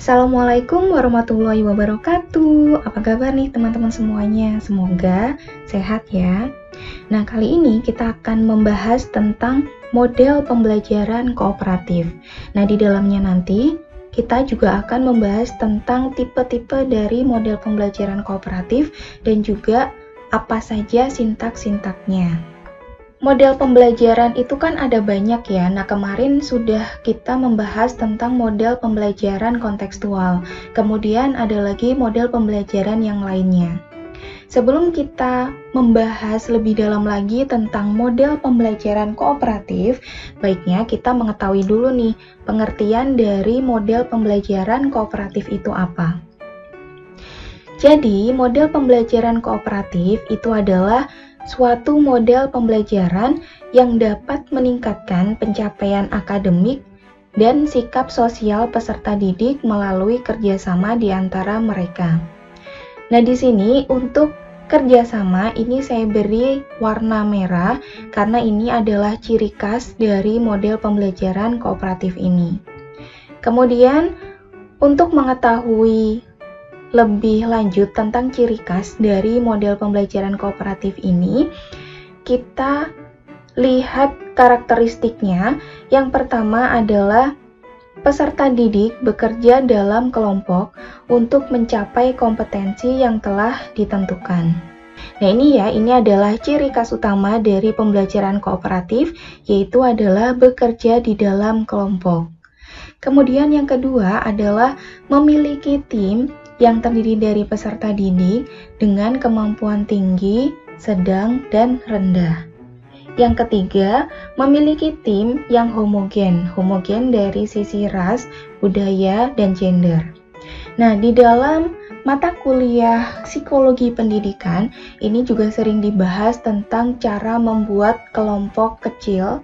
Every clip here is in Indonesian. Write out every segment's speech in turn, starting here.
Assalamualaikum warahmatullahi wabarakatuh. Apa kabar nih teman-teman semuanya? Semoga sehat ya. Nah, kali ini kita akan membahas tentang model pembelajaran kooperatif. Nah, di dalamnya nanti kita juga akan membahas tentang tipe-tipe dari model pembelajaran kooperatif dan juga apa saja sintak-sintaknya. Model pembelajaran itu kan ada banyak ya. Nah, kemarin sudah kita membahas tentang model pembelajaran kontekstual. Kemudian ada lagi model pembelajaran yang lainnya. Sebelum kita membahas lebih dalam lagi tentang model pembelajaran kooperatif, baiknya kita mengetahui dulu nih pengertian dari model pembelajaran kooperatif itu apa. Jadi, model pembelajaran kooperatif itu adalah suatu model pembelajaran yang dapat meningkatkan pencapaian akademik dan sikap sosial peserta didik melalui kerjasama di antara mereka. Nah, di sini untuk kerjasama ini saya beri warna merah karena ini adalah ciri khas dari model pembelajaran kooperatif ini. Kemudian, untuk mengetahui lebih lanjut tentang ciri khas dari model pembelajaran kooperatif ini, kita lihat karakteristiknya. Yang pertama adalah peserta didik bekerja dalam kelompok untuk mencapai kompetensi yang telah ditentukan. Nah, ini adalah ciri khas utama dari pembelajaran kooperatif, yaitu adalah bekerja di dalam kelompok. Kemudian yang kedua adalah memiliki tim yang terdiri dari peserta didik dengan kemampuan tinggi, sedang, dan rendah. Yang ketiga, memiliki tim yang homogen dari sisi ras, budaya, dan gender. Nah, di dalam mata kuliah psikologi pendidikan, ini juga sering dibahas tentang cara membuat kelompok kecil.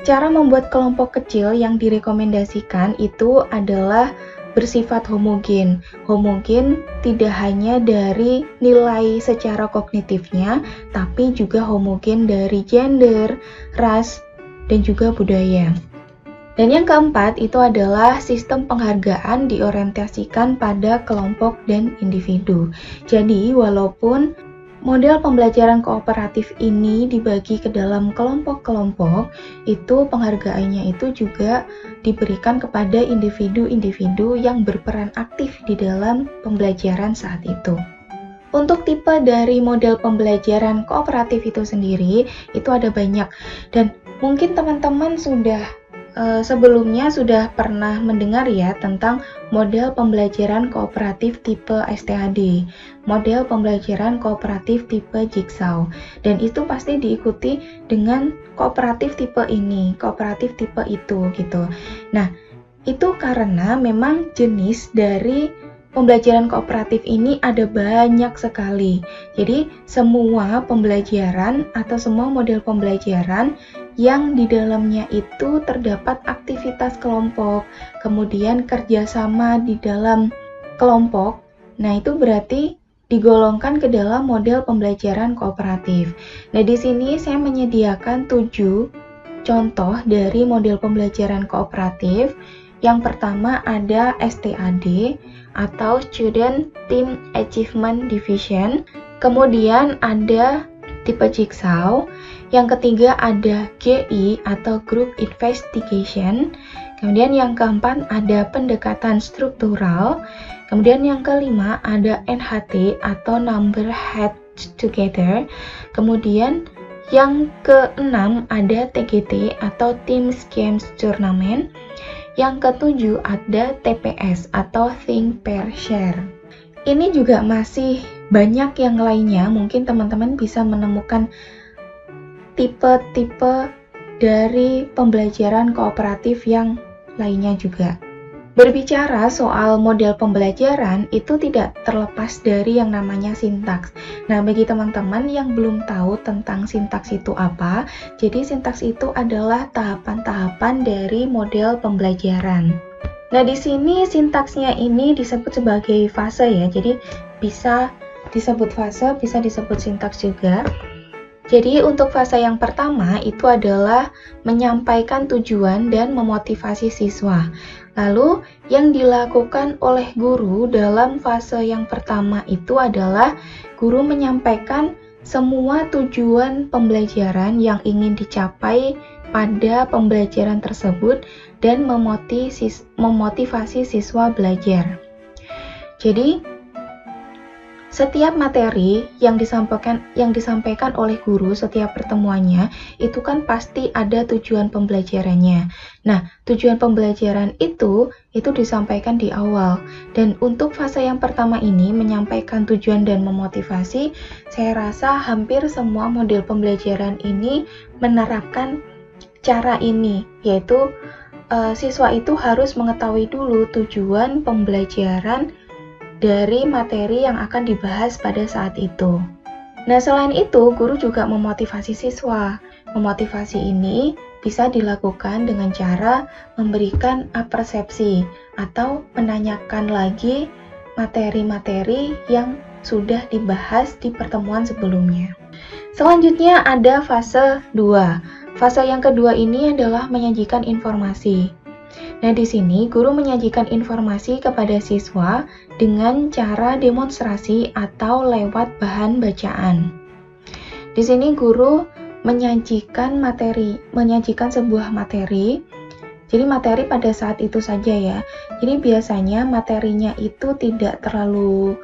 Cara membuat kelompok kecil yang direkomendasikan itu adalah bersifat homogen. Homogen tidak hanya dari nilai secara kognitifnya, tapi juga homogen dari gender, ras, dan juga budaya. Dan yang keempat itu adalah sistem penghargaan diorientasikan pada kelompok dan individu. Jadi, walaupun model pembelajaran kooperatif ini dibagi ke dalam kelompok-kelompok, itu penghargaannya itu juga diberikan kepada individu-individu yang berperan aktif di dalam pembelajaran saat itu. Untuk tipe dari model pembelajaran kooperatif itu sendiri, itu ada banyak. Dan mungkin teman-teman sebelumnya sudah pernah mendengar ya tentang model pembelajaran kooperatif tipe STAD, model pembelajaran kooperatif tipe Jigsaw, dan itu pasti diikuti dengan kooperatif tipe ini, kooperatif tipe itu gitu. Nah, itu karena memang jenis dari pembelajaran kooperatif ini ada banyak sekali. Jadi, semua pembelajaran atau semua model pembelajaran yang di dalamnya itu terdapat aktivitas kelompok, kemudian kerjasama di dalam kelompok, nah itu berarti digolongkan ke dalam model pembelajaran kooperatif. Nah, di sini saya menyediakan 7 contoh dari model pembelajaran kooperatif. Yang pertama ada STAD atau Student Team Achievement Division, kemudian ada tipe Jigsaw, yang ketiga ada GI atau Group Investigation, kemudian yang keempat ada pendekatan struktural, kemudian yang kelima ada NHT atau Number Head Together, kemudian yang keenam ada TGT atau Team Games Tournament, yang ketujuh ada TPS atau Think Pair Share. Ini juga masih banyak yang lainnya, mungkin teman-teman bisa menemukan tipe-tipe dari pembelajaran kooperatif yang lainnya juga. Berbicara soal model pembelajaran itu tidak terlepas dari yang namanya sintaks. Nah, bagi teman-teman yang belum tahu tentang sintaks itu apa, jadi sintaks itu adalah tahapan-tahapan dari model pembelajaran. Nah, di sini sintaksnya ini disebut sebagai fase ya. Jadi bisa disebut fase, bisa disebut sintaks juga. Jadi untuk fase yang pertama itu adalah menyampaikan tujuan dan memotivasi siswa. Lalu yang dilakukan oleh guru dalam fase yang pertama itu adalah guru menyampaikan semua tujuan pembelajaran yang ingin dicapai pada pembelajaran tersebut dan memotivasi siswa belajar. Jadi setiap materi yang disampaikan oleh guru setiap pertemuannya itu kan pasti ada tujuan pembelajarannya. Nah, tujuan pembelajaran itu disampaikan di awal. Dan untuk fase yang pertama ini menyampaikan tujuan dan memotivasi, saya rasa hampir semua model pembelajaran ini menerapkan cara ini, yaitu siswa itu harus mengetahui dulu tujuan pembelajaran dari materi yang akan dibahas pada saat itu. Nah, selain itu, guru juga memotivasi siswa. Memotivasi ini bisa dilakukan dengan cara memberikan apersepsi atau menanyakan lagi materi-materi yang sudah dibahas di pertemuan sebelumnya. Selanjutnya ada fase 2. Fase yang kedua ini adalah menyajikan informasi. Nah, di sini guru menyajikan informasi kepada siswa dengan cara demonstrasi atau lewat bahan bacaan. Di sini guru menyajikan sebuah materi. Jadi materi pada saat itu saja ya. Jadi biasanya materinya itu tidak terlalu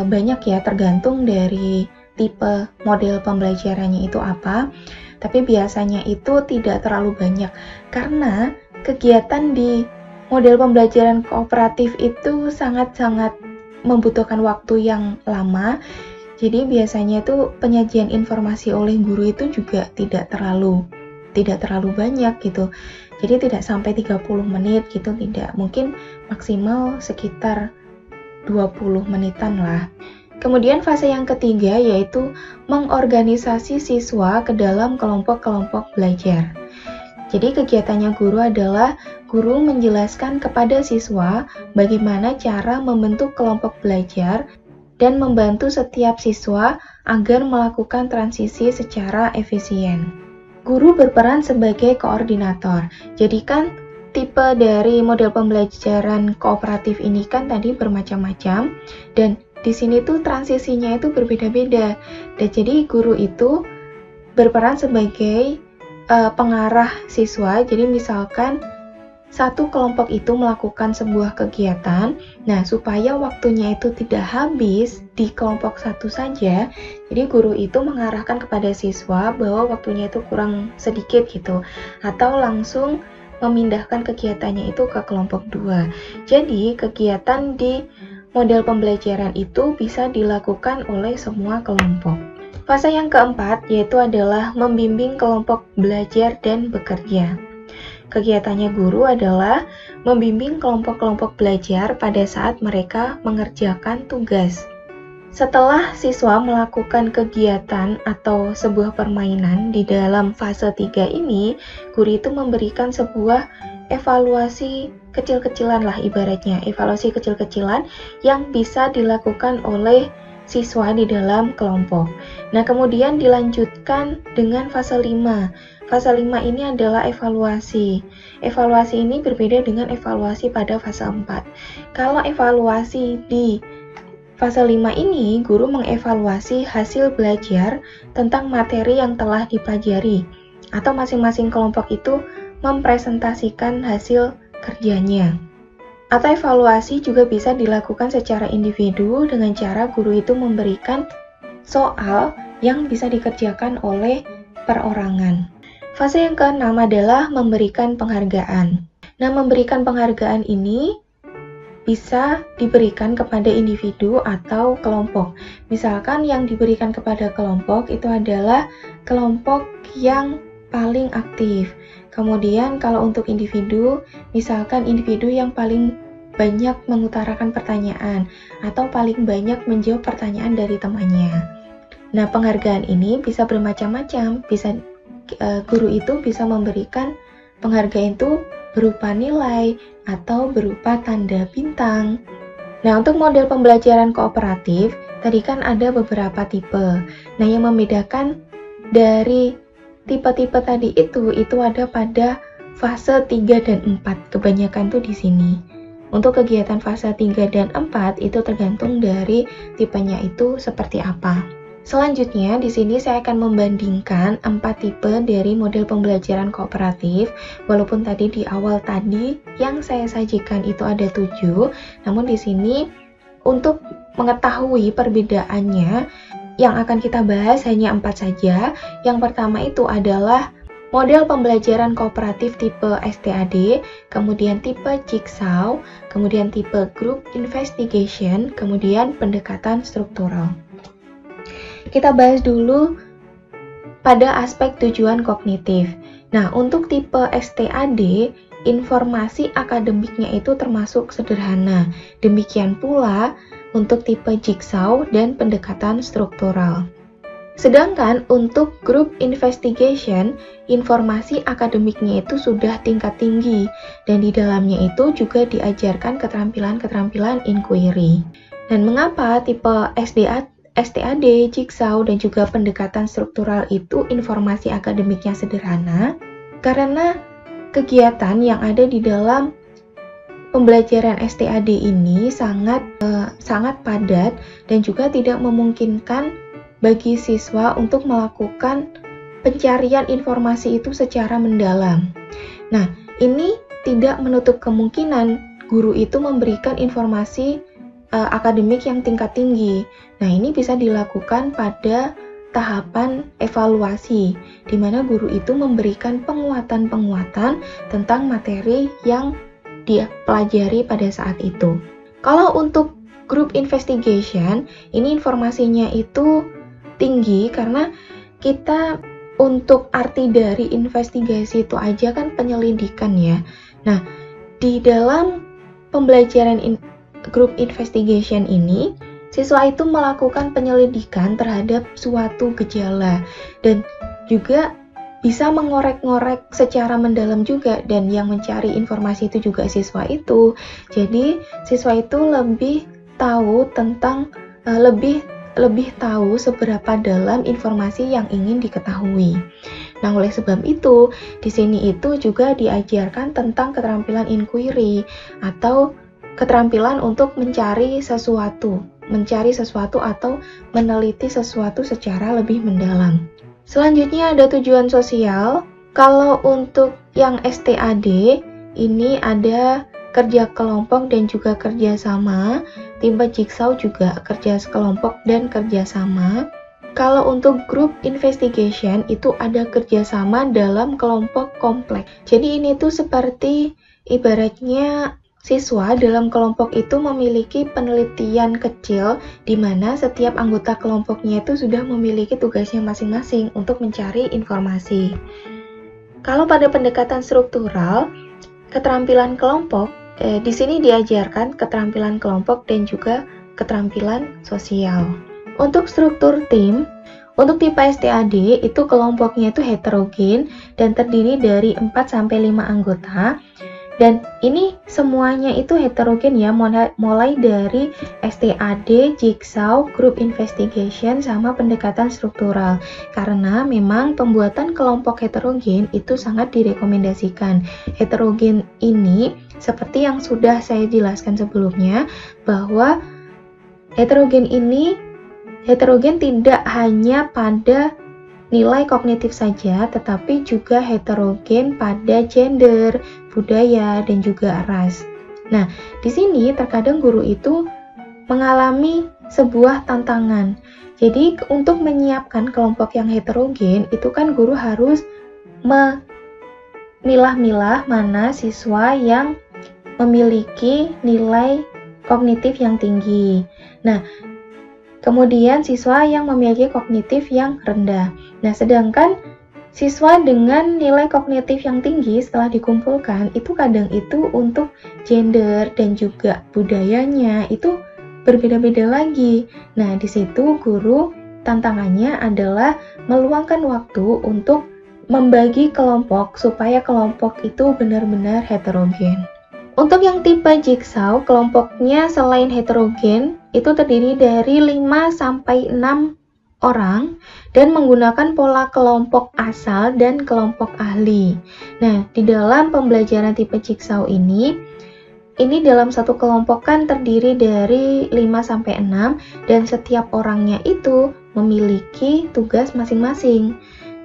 banyak ya, tergantung dari tipe model pembelajarannya itu apa. Tapi biasanya itu tidak terlalu banyak karena kegiatan di model pembelajaran kooperatif itu sangat-sangat membutuhkan waktu yang lama. Jadi biasanya itu penyajian informasi oleh guru itu juga tidak terlalu banyak gitu. Jadi tidak sampai 30 menit gitu, tidak. Mungkin maksimal sekitar 20 menitan lah. Kemudian fase yang ketiga yaitu mengorganisasi siswa ke dalam kelompok-kelompok belajar. Jadi kegiatannya guru adalah guru menjelaskan kepada siswa bagaimana cara membentuk kelompok belajar dan membantu setiap siswa agar melakukan transisi secara efisien. Guru berperan sebagai koordinator. Jadi kan tipe dari model pembelajaran kooperatif ini kan tadi bermacam-macam dan di sini tuh transisinya itu berbeda-beda. Dan jadi guru itu berperan sebagai pengarah siswa. Jadi misalkan satu kelompok itu melakukan sebuah kegiatan, nah supaya waktunya itu tidak habis di kelompok satu saja, jadi guru itu mengarahkan kepada siswa bahwa waktunya itu kurang sedikit gitu, atau langsung memindahkan kegiatannya itu ke kelompok 2. Jadi kegiatan di model pembelajaran itu bisa dilakukan oleh semua kelompok. Fase yang keempat yaitu adalah membimbing kelompok belajar dan bekerja. Kegiatannya guru adalah membimbing kelompok-kelompok belajar pada saat mereka mengerjakan tugas. Setelah siswa melakukan kegiatan atau sebuah permainan di dalam fase 3 ini, guru itu memberikan sebuah evaluasi kecil-kecilan lah ibaratnya, evaluasi kecil-kecilan yang bisa dilakukan oleh siswa di dalam kelompok. Nah, kemudian dilanjutkan dengan fase 5. Fase 5 ini adalah evaluasi. Evaluasi ini berbeda dengan evaluasi pada fase 4. Kalau evaluasi di fase 5 ini, guru mengevaluasi hasil belajar tentang materi yang telah dipelajari, atau masing-masing kelompok itu mempresentasikan hasil kerjanya. Atau evaluasi juga bisa dilakukan secara individu dengan cara guru itu memberikan soal yang bisa dikerjakan oleh perorangan. Fase yang keenam adalah memberikan penghargaan. Nah, memberikan penghargaan ini bisa diberikan kepada individu atau kelompok. Misalkan yang diberikan kepada kelompok itu adalah kelompok yang paling aktif. Kemudian kalau untuk individu, misalkan individu yang paling banyak mengutarakan pertanyaan atau paling banyak menjawab pertanyaan dari temannya. Nah, penghargaan ini bisa bermacam-macam. Guru itu bisa memberikan penghargaan itu berupa nilai atau berupa tanda bintang. Nah, untuk model pembelajaran kooperatif, tadi kan ada beberapa tipe. Nah, yang membedakan dari tipe-tipe tadi itu ada pada fase 3 dan 4. Kebanyakan tuh di sini. Untuk kegiatan fase 3 dan 4 itu tergantung dari tipenya itu seperti apa. Selanjutnya, di sini saya akan membandingkan 4 tipe dari model pembelajaran kooperatif. Walaupun tadi di awal tadi yang saya sajikan itu ada 7, namun di sini untuk mengetahui perbedaannya, yang akan kita bahas hanya 4 saja. Yang pertama itu adalah model pembelajaran kooperatif tipe STAD, kemudian tipe Jigsaw, kemudian tipe Group Investigation, kemudian pendekatan struktural. Kita bahas dulu pada aspek tujuan kognitif. Nah, untuk tipe STAD, informasi akademiknya itu termasuk sederhana. Demikian pula untuk tipe Jigsaw dan pendekatan struktural. Sedangkan untuk Group Investigation, informasi akademiknya itu sudah tingkat tinggi, dan di dalamnya itu juga diajarkan keterampilan-keterampilan inquiry. Dan mengapa tipe STAD, Jigsaw, dan juga pendekatan struktural itu informasi akademiknya sederhana? Karena kegiatan yang ada di dalam pembelajaran STAD ini sangat padat dan juga tidak memungkinkan bagi siswa untuk melakukan pencarian informasi itu secara mendalam. Nah, ini tidak menutup kemungkinan guru itu memberikan informasi akademik yang tingkat tinggi. Nah, ini bisa dilakukan pada tahapan evaluasi, di mana guru itu memberikan penguatan-penguatan tentang materi yang dia pelajari pada saat itu. Kalau untuk Group Investigation, ini informasinya itu tinggi karena kita untuk arti dari investigasi itu aja kan penyelidikan ya. Nah, di dalam pembelajaran Group Investigation ini, siswa itu melakukan penyelidikan terhadap suatu gejala dan juga bisa mengorek-ngorek secara mendalam juga, dan yang mencari informasi itu juga siswa itu. Jadi siswa itu lebih tahu tentang lebih tahu seberapa dalam informasi yang ingin diketahui. Nah, oleh sebab itu di sini itu juga diajarkan tentang keterampilan inquiry atau keterampilan untuk mencari sesuatu atau meneliti sesuatu secara lebih mendalam. Selanjutnya ada tujuan sosial. Kalau untuk yang STAD, ini ada kerja kelompok dan juga kerja sama. Tipe Jigsaw juga kerja kelompok dan kerja sama. Kalau untuk Group Investigation itu ada kerjasama dalam kelompok kompleks. Jadi ini tuh seperti ibaratnya siswa dalam kelompok itu memiliki penelitian kecil di mana setiap anggota kelompoknya itu sudah memiliki tugasnya masing-masing untuk mencari informasi. Kalau pada pendekatan struktural, keterampilan kelompok, di sini diajarkan keterampilan kelompok dan juga keterampilan sosial. Untuk struktur tim, untuk tipe STAD itu kelompoknya itu heterogen dan terdiri dari 4-5 anggota. Dan ini semuanya itu heterogen ya, mulai dari STAD, Jigsaw, Group Investigation, sama pendekatan struktural. Karena memang pembuatan kelompok heterogen itu sangat direkomendasikan. Heterogen ini seperti yang sudah saya jelaskan sebelumnya, bahwa heterogen tidak hanya pada nilai kognitif saja, tetapi juga heterogen pada gender, budaya, dan juga ras. Nah, di sini terkadang guru itu mengalami sebuah tantangan. Jadi, untuk menyiapkan kelompok yang heterogen, itu kan guru harus memilah-milah mana siswa yang memiliki nilai kognitif yang tinggi. Nah, kemudian siswa yang memiliki kognitif yang rendah. Nah, sedangkan siswa dengan nilai kognitif yang tinggi setelah dikumpulkan, itu kadang itu untuk gender dan juga budayanya itu berbeda-beda lagi. Nah, di situ guru tantangannya adalah meluangkan waktu untuk membagi kelompok supaya kelompok itu benar-benar heterogen. Untuk yang tipe Jigsaw, kelompoknya selain heterogen, itu terdiri dari 5-6 orang dan menggunakan pola kelompok asal dan kelompok ahli. Nah, di dalam pembelajaran tipe Jigsaw ini dalam satu kelompok kan terdiri dari 5-6 dan setiap orangnya itu memiliki tugas masing-masing.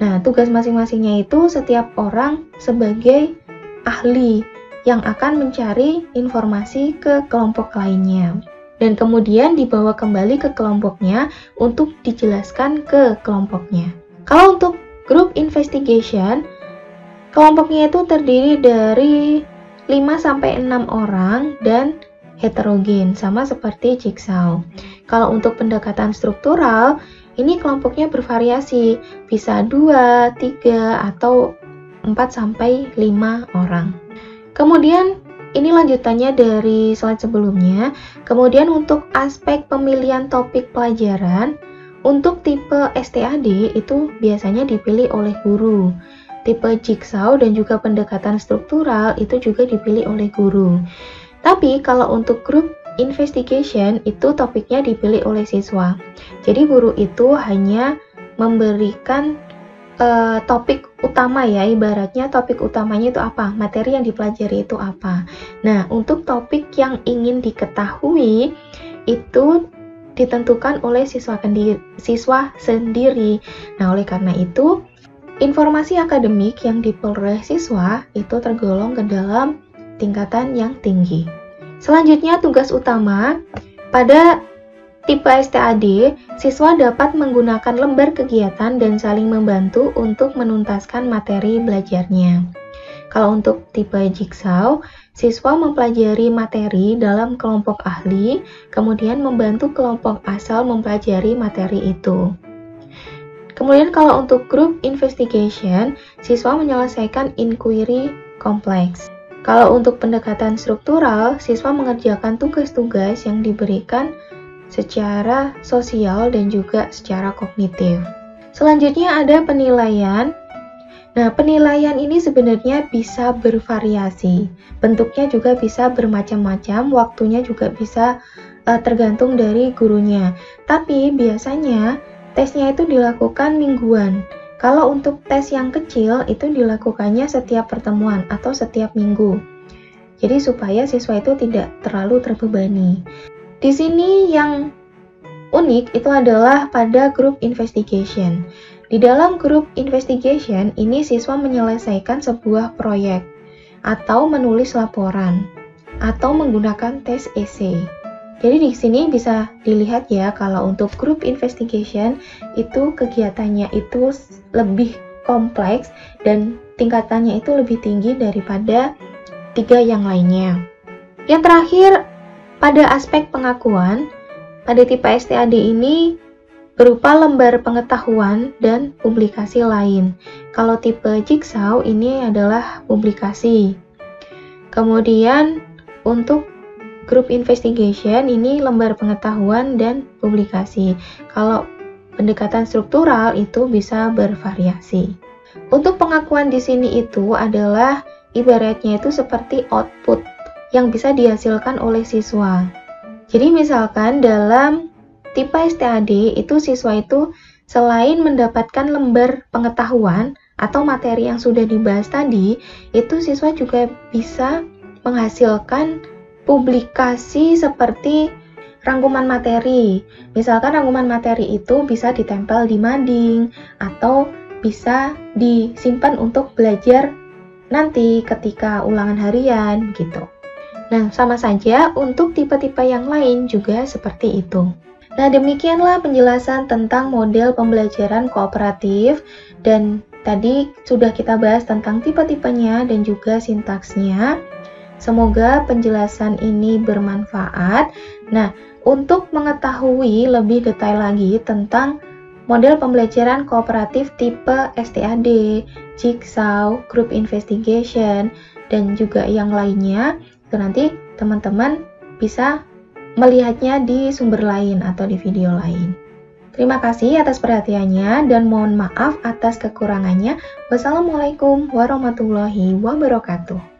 Nah, tugas masing-masingnya itu setiap orang sebagai ahli yang akan mencari informasi ke kelompok lainnya. Dan kemudian dibawa kembali ke kelompoknya untuk dijelaskan ke kelompoknya. Kalau untuk group investigation, kelompoknya itu terdiri dari 5-6 orang dan heterogen, sama seperti Jigsaw. Kalau untuk pendekatan struktural, ini kelompoknya bervariasi, bisa 2, 3, atau 4-5 orang. Kemudian, ini lanjutannya dari slide sebelumnya. Kemudian untuk aspek pemilihan topik pelajaran, untuk tipe STAD itu biasanya dipilih oleh guru. Tipe Jigsaw dan juga pendekatan struktural itu juga dipilih oleh guru. Tapi kalau untuk group investigation itu topiknya dipilih oleh siswa. Jadi guru itu hanya memberikan topik utama ya, ibaratnya topik utamanya itu apa, materi yang dipelajari itu apa. Nah, untuk topik yang ingin diketahui itu ditentukan oleh siswa sendiri. Nah, oleh karena itu, informasi akademik yang diperoleh siswa itu tergolong ke dalam tingkatan yang tinggi. Selanjutnya, tugas utama pada tipe STAD, siswa dapat menggunakan lembar kegiatan dan saling membantu untuk menuntaskan materi belajarnya. Kalau untuk tipe Jigsaw, siswa mempelajari materi dalam kelompok ahli, kemudian membantu kelompok asal mempelajari materi itu. Kemudian kalau untuk group investigation, siswa menyelesaikan inquiry kompleks. Kalau untuk pendekatan struktural, siswa mengerjakan tugas-tugas yang diberikan secara sosial dan juga secara kognitif. Selanjutnya ada penilaian. Nah, penilaian ini sebenarnya bisa bervariasi. Bentuknya juga bisa bermacam-macam, waktunya juga bisa tergantung dari gurunya. Tapi biasanya tesnya itu dilakukan mingguan. Kalau untuk tes yang kecil itu dilakukannya setiap pertemuan atau setiap minggu. Jadi supaya siswa itu tidak terlalu terbebani. Di sini yang unik itu adalah pada group investigation. Di dalam group investigation, ini siswa menyelesaikan sebuah proyek atau menulis laporan atau menggunakan tes essay. Jadi di sini bisa dilihat ya, kalau untuk group investigation itu kegiatannya itu lebih kompleks dan tingkatannya itu lebih tinggi daripada 3 yang lainnya. Yang terakhir, pada aspek pengakuan, pada tipe STAD ini berupa lembar pengetahuan dan publikasi lain. Kalau tipe Jigsaw ini adalah publikasi. Kemudian untuk group investigation ini lembar pengetahuan dan publikasi. Kalau pendekatan struktural itu bisa bervariasi. Untuk pengakuan di sini itu adalah ibaratnya itu seperti output yang bisa dihasilkan oleh siswa. Jadi misalkan dalam tipe STAD itu siswa itu selain mendapatkan lembar pengetahuan atau materi yang sudah dibahas tadi, itu siswa juga bisa menghasilkan publikasi seperti rangkuman materi. Misalkan rangkuman materi itu bisa ditempel di mading atau bisa disimpan untuk belajar nanti ketika ulangan harian gitu. Nah, sama saja untuk tipe-tipe yang lain juga seperti itu. Nah, demikianlah penjelasan tentang model pembelajaran kooperatif, dan tadi sudah kita bahas tentang tipe-tipenya dan juga sintaksnya. Semoga penjelasan ini bermanfaat. Nah, untuk mengetahui lebih detail lagi tentang model pembelajaran kooperatif tipe STAD, Jigsaw, Group Investigation, dan juga yang lainnya, itu nanti teman-teman bisa melihatnya di sumber lain atau di video lain. Terima kasih atas perhatiannya dan mohon maaf atas kekurangannya. Wassalamualaikum warahmatullahi wabarakatuh.